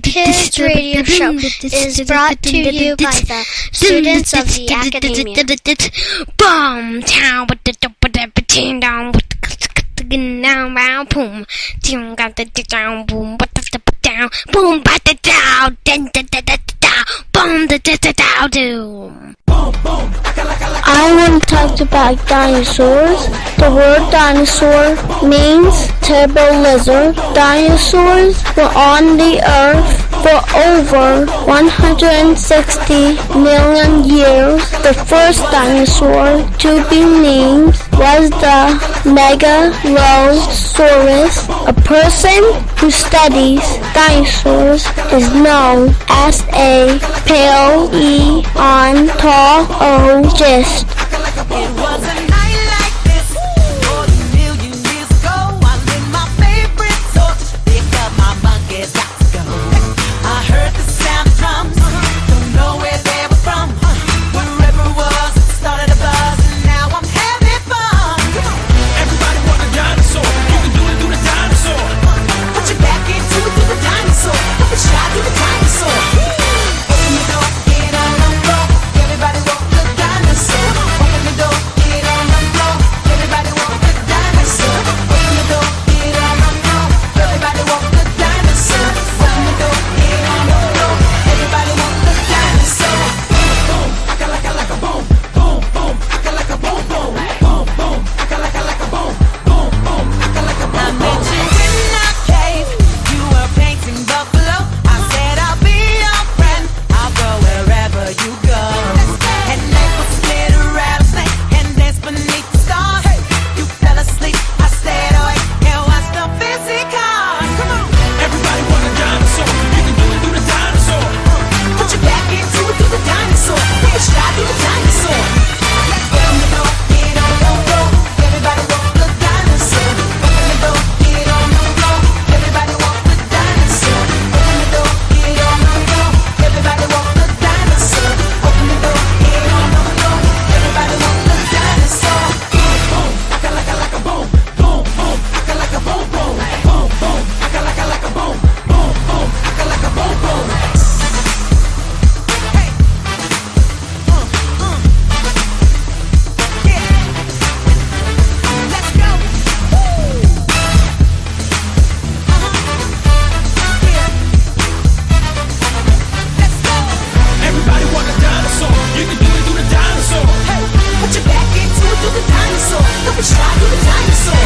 His radio show is brought to you by the students of the Academia. Boom, town with the down down with the now round boom. Down got the down boom, but the down boom, but the down, then the down, boom, the down doom. I want to talk about dinosaurs. The word dinosaur means terrible lizard. Dinosaurs were on the earth for over 160 million years. The first dinosaur to be named was the Megalosaurus. A person who studies dinosaurs is known as a paleontologist. It was a night like this more than a million years ago. I lit my favorite torch, picked up my monkeys, got to go. I heard the sound of drums, don't know where they were from. Wherever it was, it started a buzz, and now I'm having fun. Everybody want a dinosaur. You can do the dinosaur. Put your back into it, do the dinosaur. Put the shot, do the dinosaur. Open the door, get on the floor. Everybody want the dinosaur. Open the door, get on the floor. Everybody want the dinosaur. Open the door, get on the floor. Everybody want the dinosaur. Open the door, get on the floor. Everybody want the dinosaur. Boom, like a boom, boom, boom, like a boom, boom, boom, boom, like a boom, boom, boom, like a I boom, met boom. you in a cave. You were painting buffalo. I said I'll be your friend. I'll go wherever you go. And they put split a rattlesnake and dance beneath the stars. You fell asleep. I stayed awake and watched the fancy cars. Come on. Everybody want a dinosaur. You can do the dinosaur. Put your back into it, do the dinosaur. Take a shot, do the dinosaur. Open the door, get on the floor. Everybody want the dinosaur. Open the door, get on the floor. Everybody want the dinosaur. Open the door, get on the floor. Everybody want the dinosaur. Open the door, get on the floor. Everybody want the dinosaur. Boom, like a boom, boom, boom, like a boom, boom, boom, boom, like a boom, boom, boom, like a boom, boom. Let's go. Let's go. Everybody want a dinosaur. You can do the dinosaur. Hey, put your back into it, do the dinosaur. Don't be shy, do the dinosaur.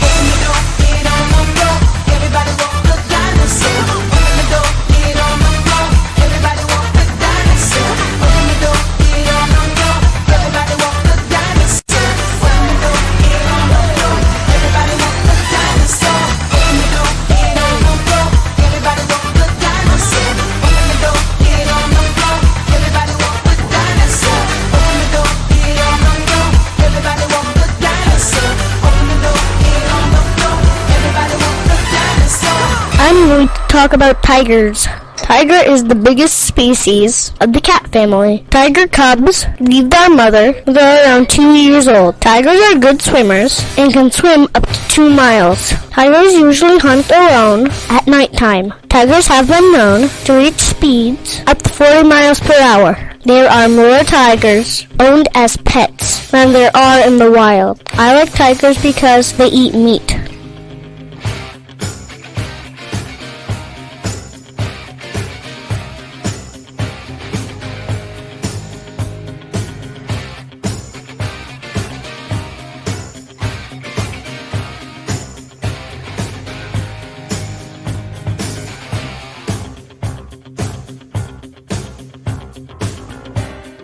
Open the door, get on the floor. Everybody want the dinosaur. Open the door, get on the floor. Everybody want the dinosaur. Open the door, get on the floor. Everybody want the dinosaur. Open the door, get on the floor. Everybody want the dinosaur. Open the door, get on the floor. Everybody want the dinosaur. Open the door, get on the floor. Everybody want the dinosaur. Open the door, get on the floor. Everybody want the dinosaur. Open the door, get on the floor. Everybody want the dinosaur. I'm going to talk about tigers. Tiger is the biggest species of the cat family. Tiger cubs leave their mother when they're around 2 years old. Tigers are good swimmers and can swim up to 2 miles. Tigers usually hunt alone at nighttime. Tigers have been known to reach speeds up to 40 miles per hour. There are more tigers owned as pets than there are in the wild. I like tigers because they eat meat.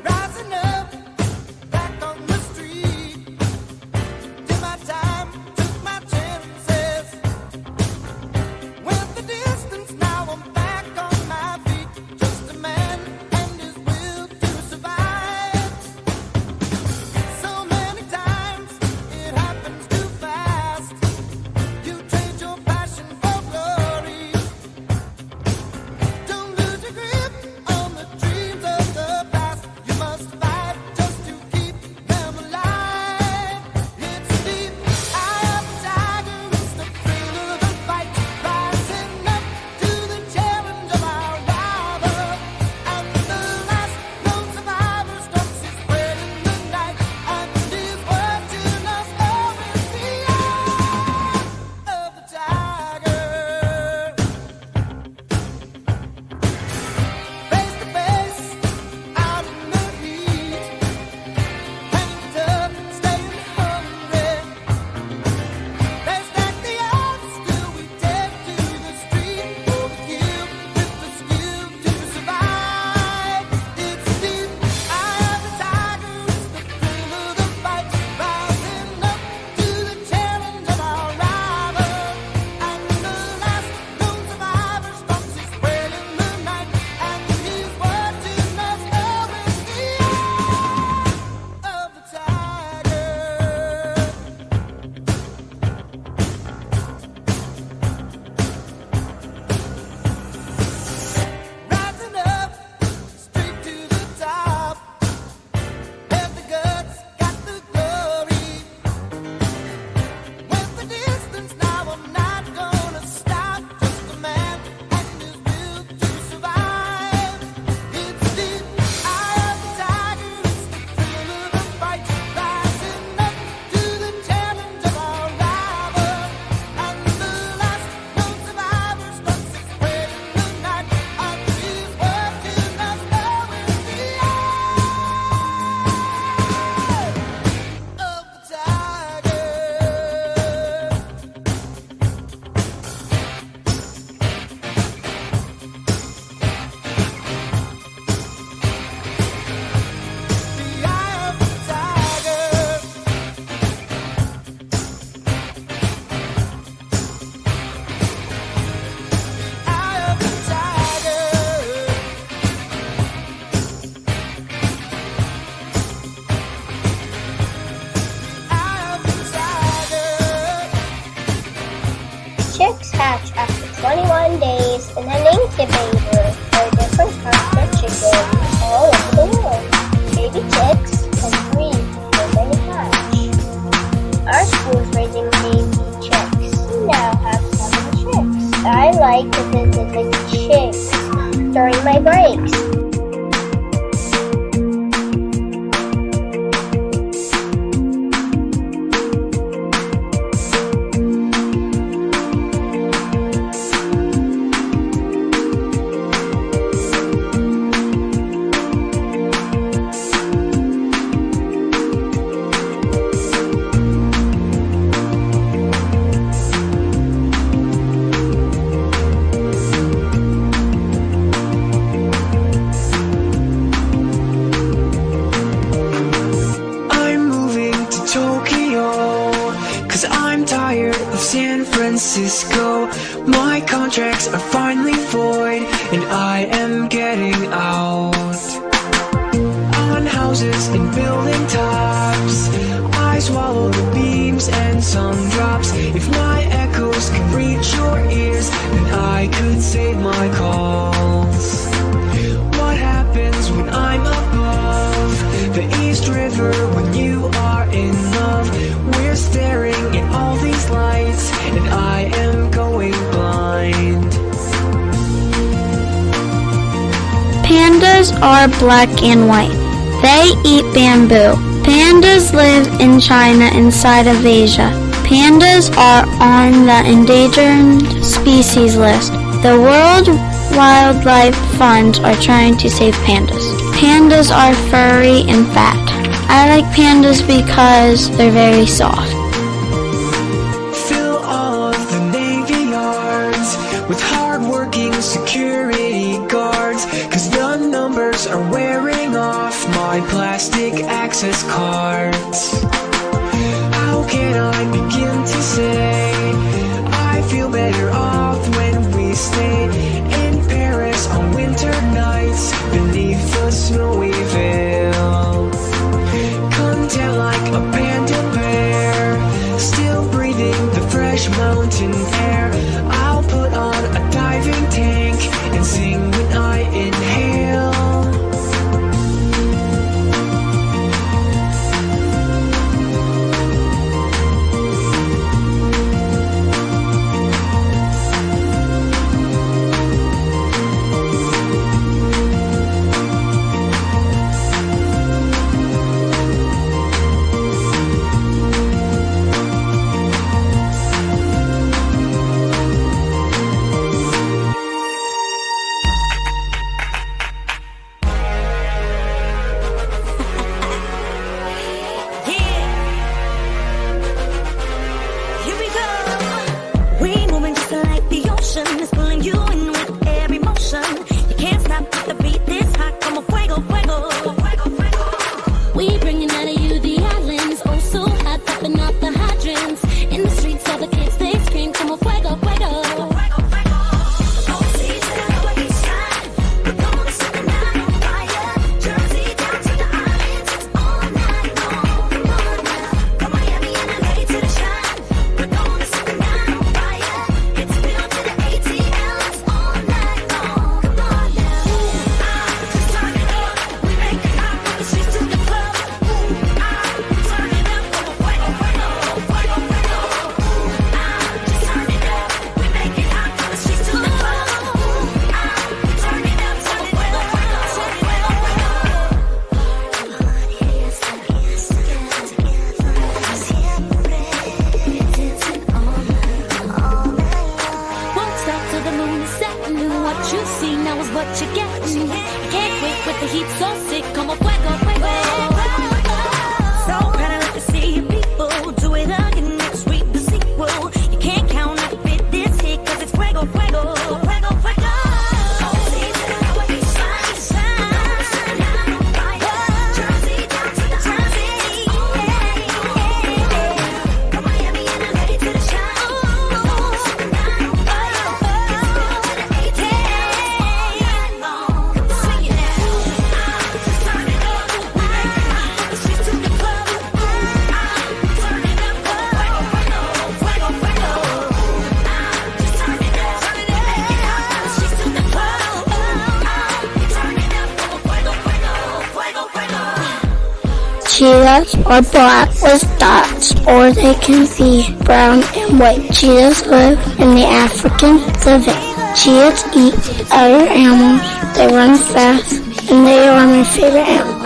Rising up, back on the street. Did my time, took my chance. chicks can breed before they hatch. Our school's raising baby chicks. We now have 7 chicks. I like to visit the chicks during my breaks. San Francisco, my contracts are finally void, and I am getting out. On houses and building tops, I swallow the beams and some drops. If my echoes can reach your ears, then I could save my calls. What happens when I'm above the East River when you are in love? We're staring at all these lights, and I am going blind. Pandas are black and white. They eat bamboo. Pandas live in China inside of Asia. Pandas are on the endangered species list. The World Wildlife Fund are trying to save pandas. Pandas are furry and fat. I like pandas because they're very soft. Fill all of the Navy yards with hard-working security guards, 'cause the numbers are wearing off my plastic access cards. How can I begin to say I feel better off when we stay in Paris on winter nights beneath the snowy veil? Content like a panda bear, still breathing the fresh mountain air. I'll put on a diving tank and sing when I inhale. Cheetahs are black with dots, or they can be brown and white. Cheetahs live in the African savannah. Cheetahs eat other animals, they run fast, and they are my favorite animal.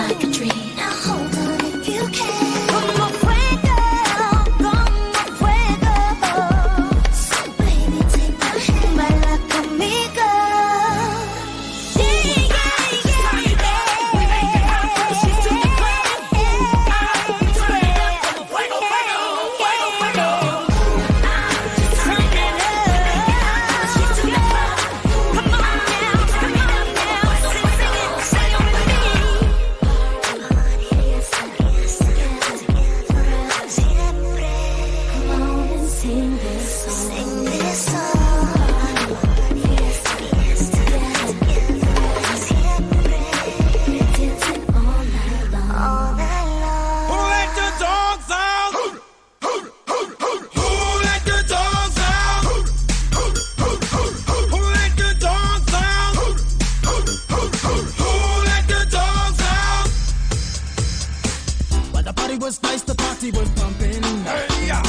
Was nice, the party was pumping. Hey, yeah.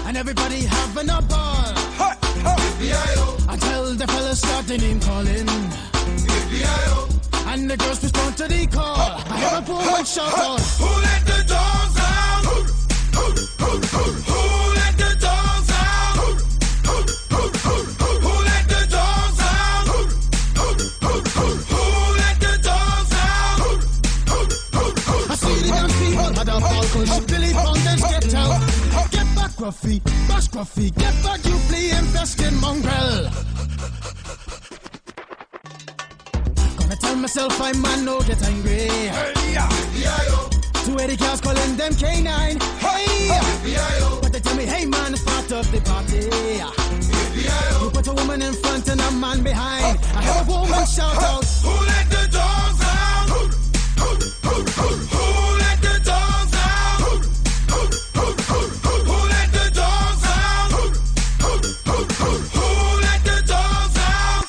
And everybody having a ball. Until the fellas started name calling. And the girls respond to the call. I have a woman shout out, who let the dogs out? Who let the dogs out? Who let the dogs out? Who let the dogs out? I see the young people had a ball cause Billy Fountains get out. Get back, Gruffy, bash Gruffy, get back, you flea infested mongrel. Gonna tell myself I man no get angry. Hey, yeah. 280 cows calling them K9. Hey, but they tell me, hey man, it's part of the party. You put a woman in front and a man behind. I have a woman shout out, who let the dogs out? Who let the dogs out? Who let the dogs out? Who let the dogs out?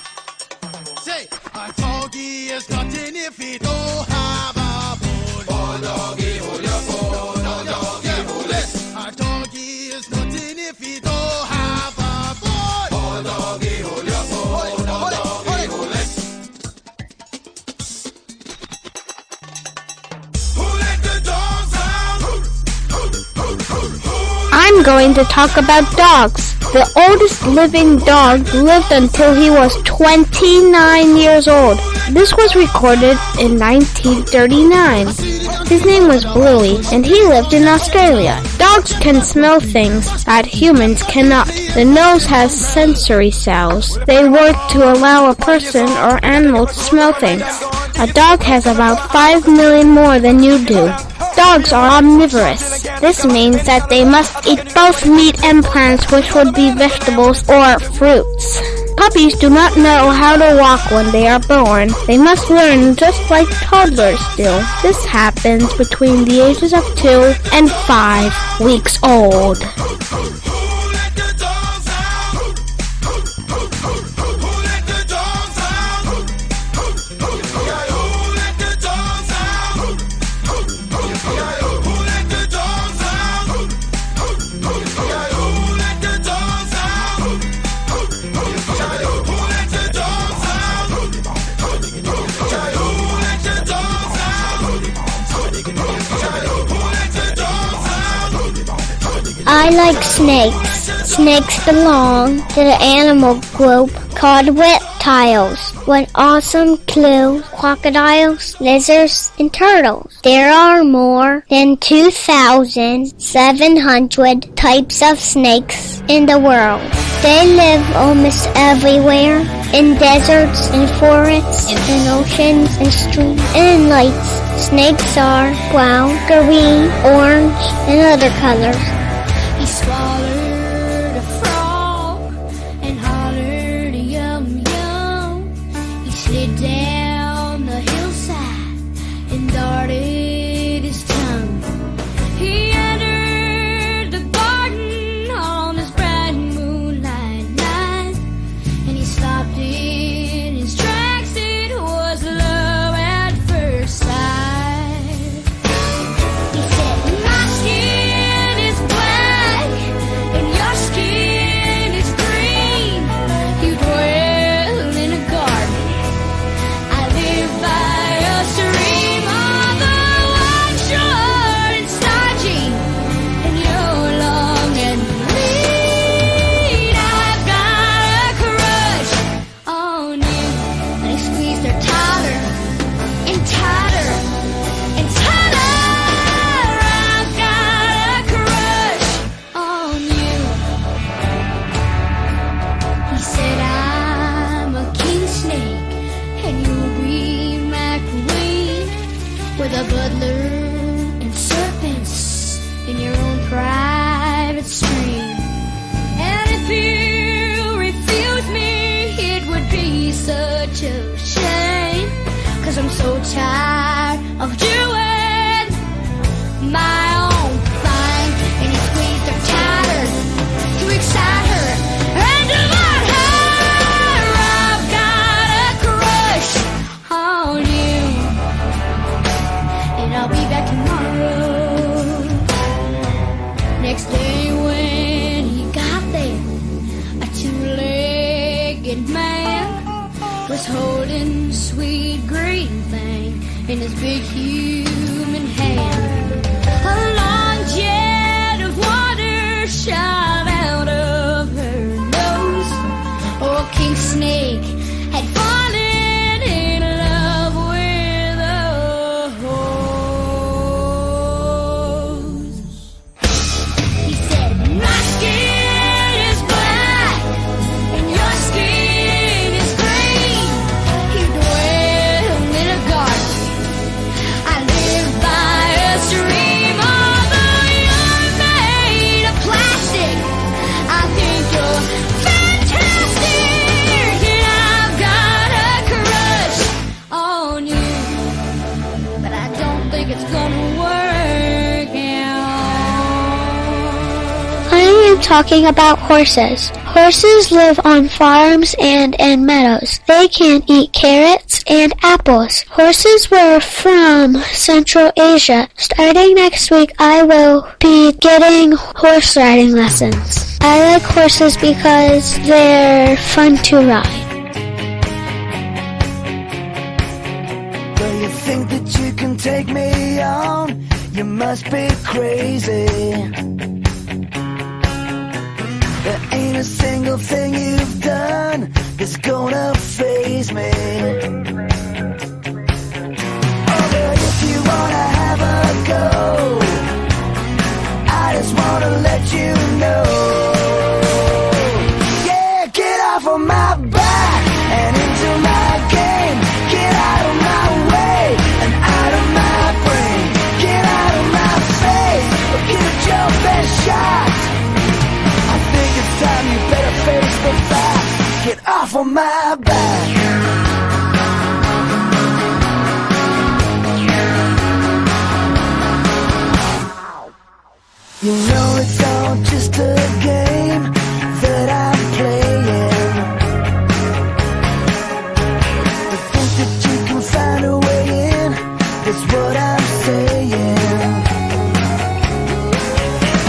Say, a doggy is nothing if he don't have a bone. Oh, doggy, hold your bone. Oh, doggy, hold it. A doggy is nothing if he don't have a bone. Oh, doggy, hold your bone. Oh, doggy, hold it. I'm going to talk about dogs. The oldest living dog lived until he was 29 years old. This was recorded in 1939. His name was Bluey, and he lived in Australia. Dogs can smell things that humans cannot. The nose has sensory cells. They work to allow a person or animal to smell things. A dog has about 5 million more than you do. Dogs are omnivorous. This means that they must eat both meat and plants, which would be vegetables or fruits. Puppies do not know how to walk when they are born. They must learn just like toddlers do. This happens between the ages of 2 and 5 weeks old. I like snakes. Snakes belong to the animal group called reptiles. What awesome clue! Crocodiles, lizards, and turtles. There are more than 2,700 types of snakes in the world. They live almost everywhere, in deserts, in forests, in oceans, in streams, and in lakes. Snakes are brown, green, orange, and other colors. He swallowed a frog and hollered yum yum. He slid down the hillside and darted his tongue. He entered the garden on this bright moonlight night, and he stopped in his tracks. It was love at first sight. and serpents in your own private stream. And if you refuse me, it would be such a shame, 'cause I'm so tired of doing my own thing. And you squeeze their tattered to excite her and divide her. I've got a crush on you, and I'll be back tomorrow. Next day when he got there, a two-legged man was holding sweet green thing in his big human hand. A long jet of water shot out of her nose. Oh, King Snake had fallen in love with a hose. He said, my skin is black and your skin is green. He dwelled in a garden. I live by a stream. Although you're made of plastic, I think you're fantastic. And I've got a crush on you, but I don't think it's gonna work out. I am talking about horses. Horses live on farms and in meadows. They can eat carrots and apples. Horses were from Central Asia. Starting next week, I will be getting horse riding lessons. I like horses because they're fun to ride. Do you think that you can take me on? You must be crazy. There ain't a single thing you've done that's gonna faze me. Oh, but if you wanna have a go, I just wanna let you know. Yeah, get off of my back and into my game. Get out of my way and out of my brain. Get out of my face or give it your best shot. I think it's time you better face the facts. Get off of my back. You know it's all just a game that I'm playing. To think that you can find a way in, that's what I'm saying.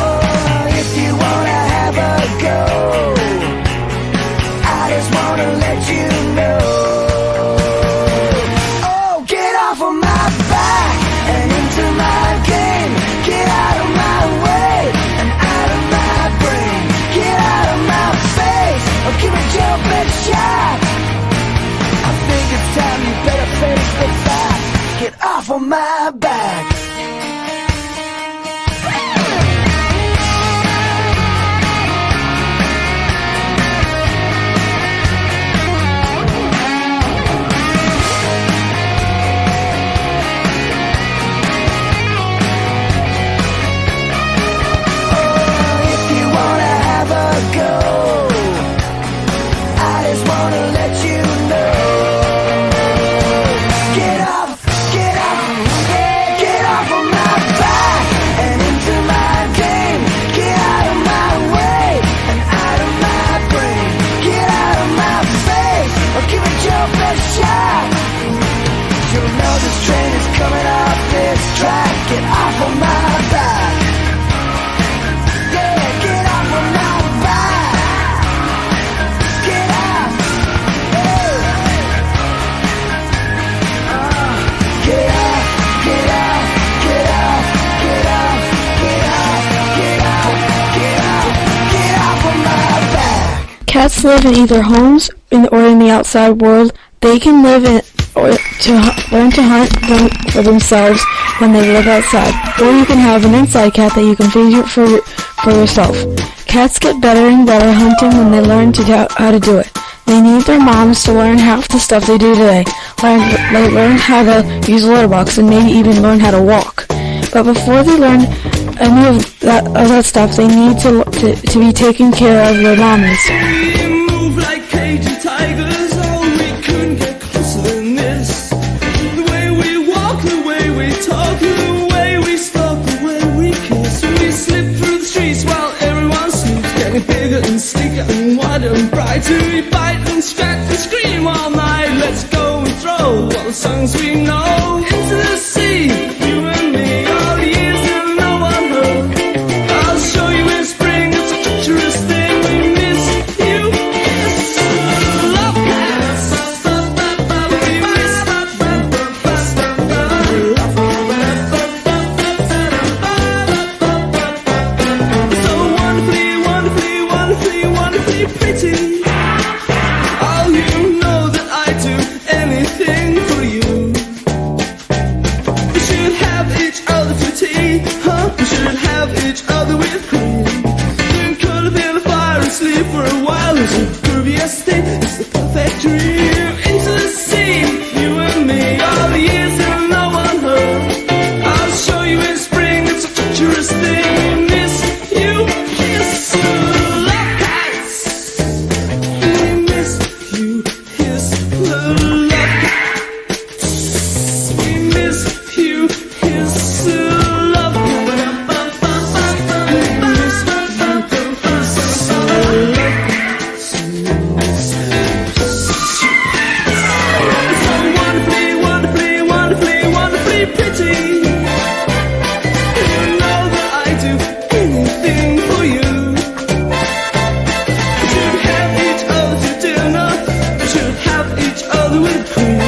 Oh, if you wanna have a go, I just wanna let you know. Oh, get off of my back and into my game. Get out of my way and out of my brain. Get out of my face or give it your best shot. I think it's time you better face the facts. Get off of my back. Cats live in either homes or in the outside world. They can live in or to learn to hunt for themselves when they live outside. Or you can have an inside cat that you can feed for yourself. Cats get better and better hunting when they learn how to do it. They need their moms to learn half the stuff they do today. They learn how to use a litter box and maybe even learn how to walk. But before they learn any of that stuff, they need to be taken care of their mommies. We move like cagey tigers, oh, we couldn't get closer than this. The way we walk, the way we talk, the way we stalk, the way we kiss. We slip through the streets while everyone sleeps, getting bigger and sleeker and wider and brighter. We bite and scratch and scream all night. Let's go and throw all the songs we know into the sea. You and me, all the years that no one heard. I'll show you in spring, it's a treacherous thing. We miss you, yes, love cats. We miss love cats. So wonderfully, wonderfully, wonderfully, wonderfully pretty. Oh, you know that I do anything for you. We should have each other for tea, huh? We should have each other with cream. Then curl up in the fire and sleep for a while. It's the grooviest thing, it's the perfect dream. Into the sea, you and me, all the years that no one heard. I'll show you in spring, it's a treacherous thing. We miss you, kiss, love cats. We miss you, kiss, love cats. We miss you, kiss, love so wonderfully, wonderfully, wonderfully, wonderfully pretty. You know that I do anything for you. We should have each other for dinner. We should have each other with cream.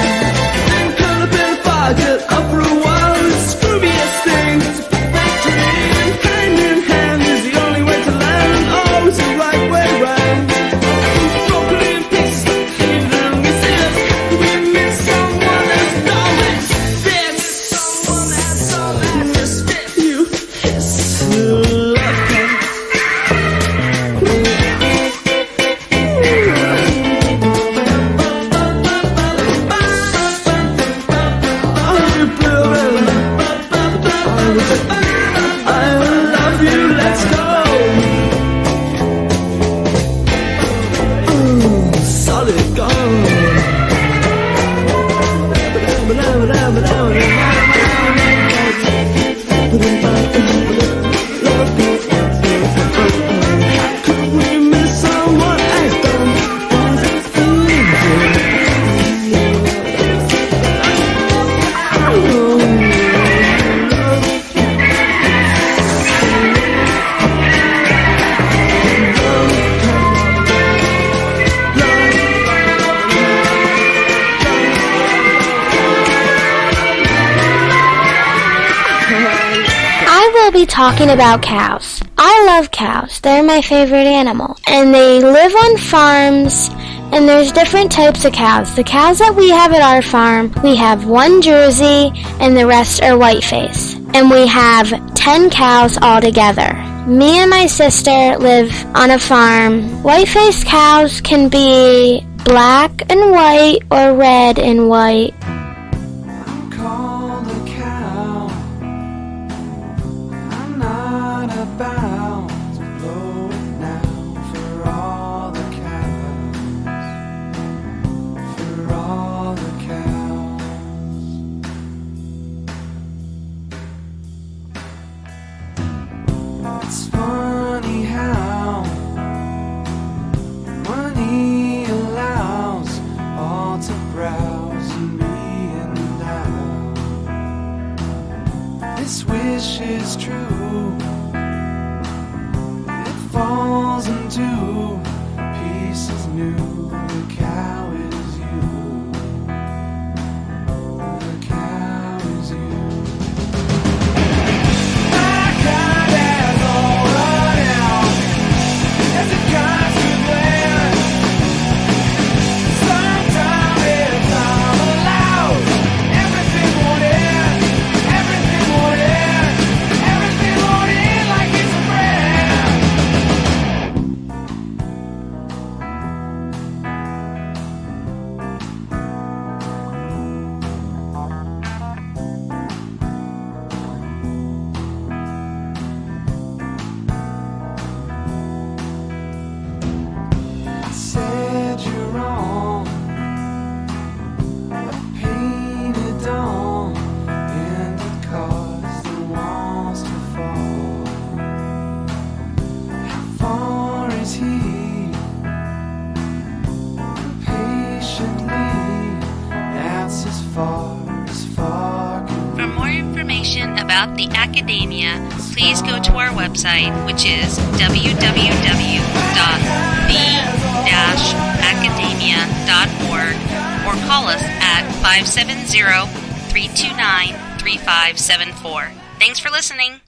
Then curl up in the fire, get up for a while. It's the grooviest thing, it's a perfect dream. Hand in hand is the only way to land, and always the right way round. Broken in pieces, even we see us. We miss someone that's done with this. Someone that's all that miss you. Kiss, love cats. I love you, let's go. Solid gold. Could we miss someone I don't want to I will be talking about cows. I love cows. They're my favorite animal. And they live on farms, and there's different types of cows. The cows that we have at our farm, we have one Jersey, and the rest are whiteface. And we have 10 cows altogether. Me and my sister live on a farm. Whiteface cows can be black and white or red and white. I'm called a cow. I'm not about to blow it now for all the cows. For all the cows. It's funny how money allows all to browse and be in doubt. This wish is true. It falls into pieces new. The cow is you. The cow is you. My God has all run out. There's a constant plan. Sometimes it's all allowed. Everything won't end. Everything won't end. Everything won't end like it's a brand. Academia, please go to our website, which is www.the-academia.org, or call us at 570-329-3574. Thanks for listening.